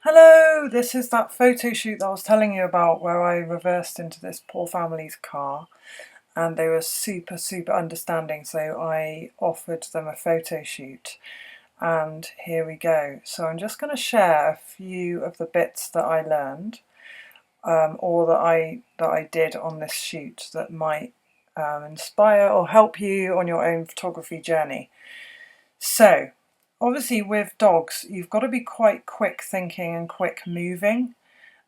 Hello, this is that photo shoot that I was telling you about where I reversed into this poor family's car and they were super understanding, so I offered them a photo shoot and here we go. So I'm just going to share a few of the bits that I learned or that I did on this shoot that might inspire or help you on your own photography journey. So obviously with dogs you've got to be quite quick thinking and quick moving,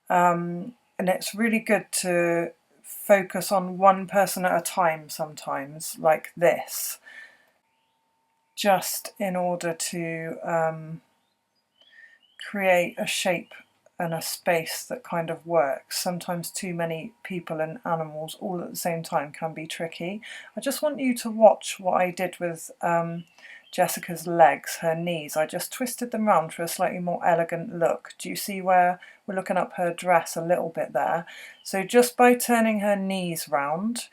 and it's really good to focus on one person at a time sometimes, like this, just in order to create a shape and a space that kind of works. Sometimes too many people and animals all at the same time can be tricky. I just want you to watch what I did with Jessica's legs, her knees. I just twisted them round for a slightly more elegant look. Do you see where we're looking up her dress a little bit there? So just by turning her knees round,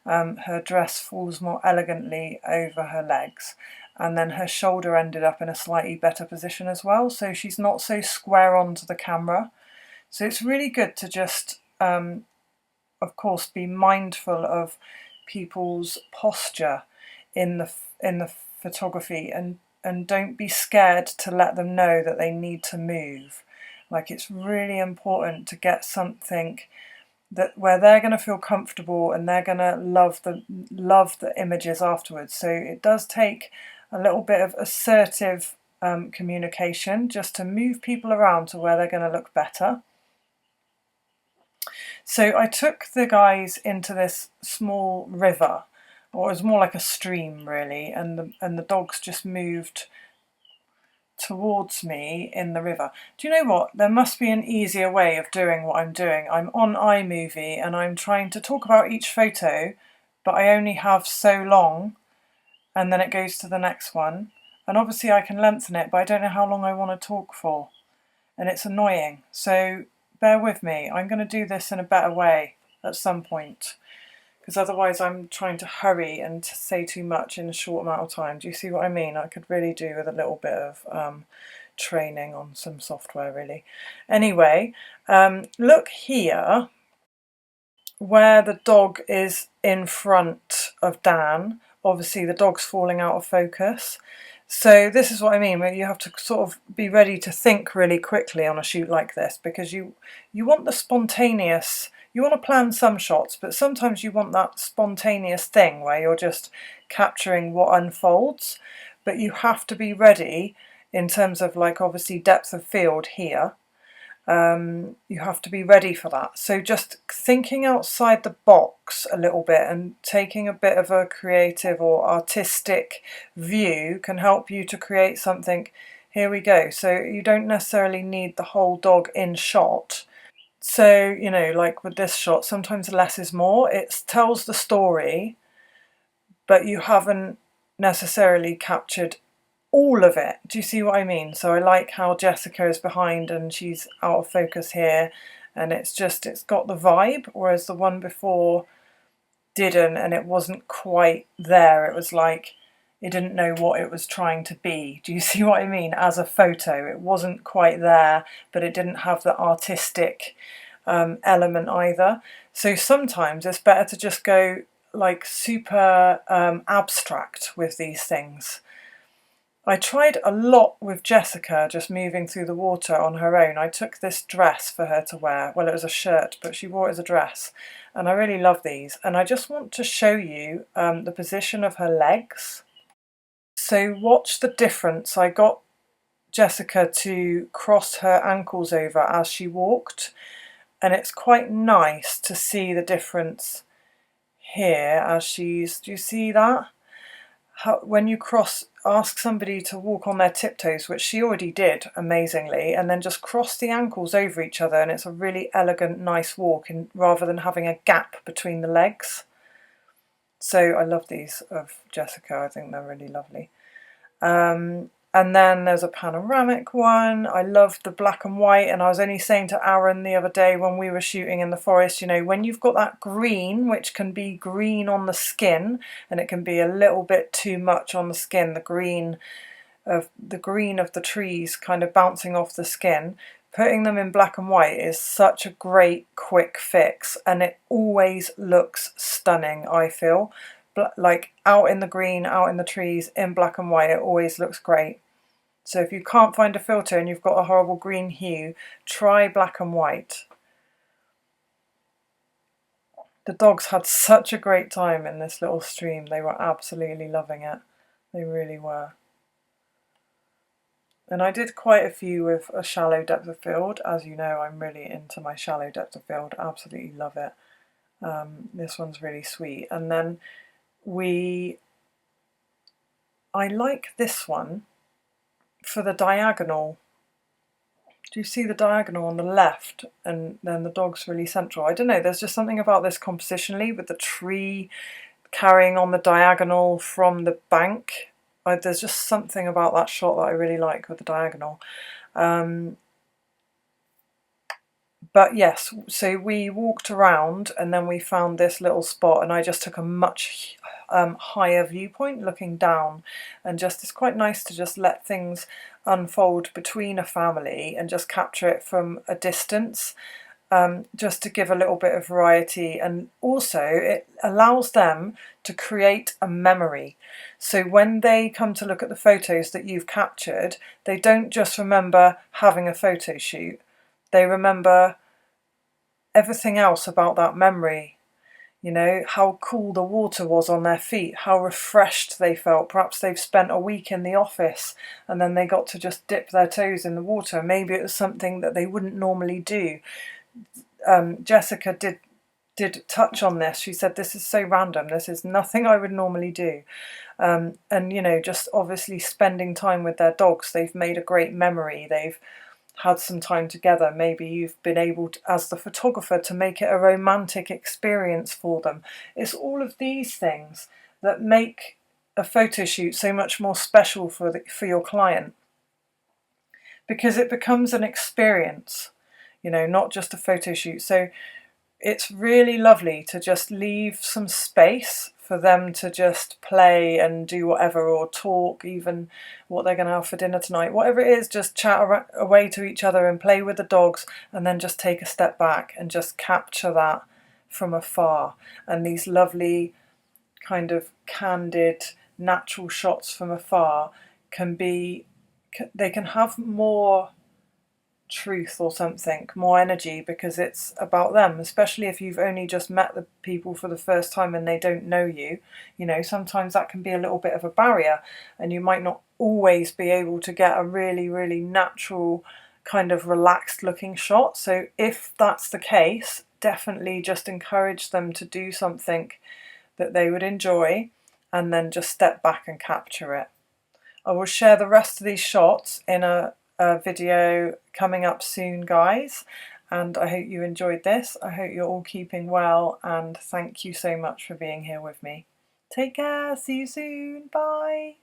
her dress falls more elegantly over her legs, and then her shoulder ended up in a slightly better position as well, so she's not so square onto the camera. So it's really good to just of course be mindful of people's posture in the photography, and don't be scared to let them know that they need to move. Like, it's really important to get something that where they're going to feel comfortable and they're going to love the images afterwards. So it does take a little bit of assertive communication just to move people around to where they're going to look better. So I took the guys into this small river, or it was more like a stream really, and the dogs just moved towards me in the river. Do you know what? There must be an easier way of doing what I'm doing. I'm on iMovie and I'm trying to talk about each photo, but I only have so long, and then it goes to the next one. And obviously I can lengthen it, but I don't know how long I want to talk for. And it's annoying. So bear with me. I'm going to do this in a better way at some point, because otherwise I'm trying to hurry and to say too much in a short amount of time. Do you see what I mean? I could really do with a little bit of training on some software, really. Anyway, look here where the dog is in front of Dan. Obviously the dog's falling out of focus. So this is what I mean, where you have to sort of be ready to think really quickly on a shoot like this, because you want the spontaneous. You want to plan some shots, but sometimes you want that spontaneous thing where you're just capturing what unfolds, but you have to be ready in terms of, like, obviously depth of field here. You have to be ready for that. So just thinking outside the box a little bit and taking a bit of a creative or artistic view can help you to create something. Here we go. So you don't necessarily need the whole dog in shot. So, you know, like with this shot, sometimes less is more. It tells the story, but you haven't necessarily captured all of it. Do you see what I mean? So I like how Jessica is behind and she's out of focus here, and it's got the vibe, whereas the one before didn't, and it wasn't quite there. It was like it didn't know what it was trying to be. Do you see what I mean? As a photo, it wasn't quite there, but it didn't have the artistic element either. So sometimes it's better to just go like super abstract with these things. I tried a lot with Jessica just moving through the water on her own. I took this dress for her to wear. Well, it was a shirt, but she wore it as a dress. And I really love these. And I just want to show you the position of her legs. So watch the difference. I got Jessica to cross her ankles over as she walked. And it's quite nice to see the difference here as she's... Do you see that? When you ask somebody to walk on their tiptoes, which she already did amazingly, and then just cross the ankles over each other, and it's a really elegant, nice walk, rather than having a gap between the legs. So I love these of Jessica. I think they're really lovely. And then there's a panoramic one. I love the black and white, and I was only saying to Aaron the other day when we were shooting in the forest, you know, when you've got that green, which can be green on the skin, and it can be a little bit too much on the skin, the green of the trees kind of bouncing off the skin, putting them in black and white is such a great quick fix, and it always looks stunning, I feel. Like out in the green, out in the trees, in black and white, it always looks great. So if you can't find a filter and you've got a horrible green hue, try black and white. The dogs had such a great time in this little stream. They were absolutely loving it. They really were. And I did quite a few with a shallow depth of field. As you know, I'm really into my shallow depth of field. Absolutely love it. This one's really sweet. And then I like this one for the diagonal. Do you see the diagonal on the left, and then the dog's really central? I don't know, there's just something about this compositionally with the tree carrying on the diagonal from the bank. There's just something about that shot that I really like with the diagonal. But yes, so we walked around and then we found this little spot, and I just took a much higher viewpoint looking down, and just it's quite nice to just let things unfold between a family and just capture it from a distance, just to give a little bit of variety, and also it allows them to create a memory. So when they come to look at the photos that you've captured, they don't just remember having a photo shoot, they remember everything else about that memory. You know, how cool the water was on their feet, how refreshed they felt. Perhaps they've spent a week in the office and then they got to just dip their toes in the water. Maybe it was something that they wouldn't normally do. Jessica did touch on this. She said, this is so random. This is nothing I would normally do. And, you know, just obviously spending time with their dogs. They've made a great memory. They've had some time together. Maybe you've been able to, as the photographer, to make it a romantic experience for them. It's all of these things that make a photo shoot so much more special for your client, because it becomes an experience, you know, not just a photo shoot. So it's really lovely to just leave some space for them to just play and do whatever, or talk, even what they're going to have for dinner tonight. Whatever it is, just chat away to each other and play with the dogs, and then just take a step back and just capture that from afar. And these lovely kind of candid, natural shots from afar they can have more truth or something, more energy, because it's about them, especially if you've only just met the people for the first time and they don't know you. You know, sometimes that can be a little bit of a barrier, and you might not always be able to get a really, really natural kind of relaxed looking shot. So if that's the case, definitely just encourage them to do something that they would enjoy, and then just step back and capture it. I will share the rest of these shots in a video coming up soon, guys, and I hope you enjoyed this. I hope you're all keeping well, and thank you so much for being here with me. Take care, see you soon, bye.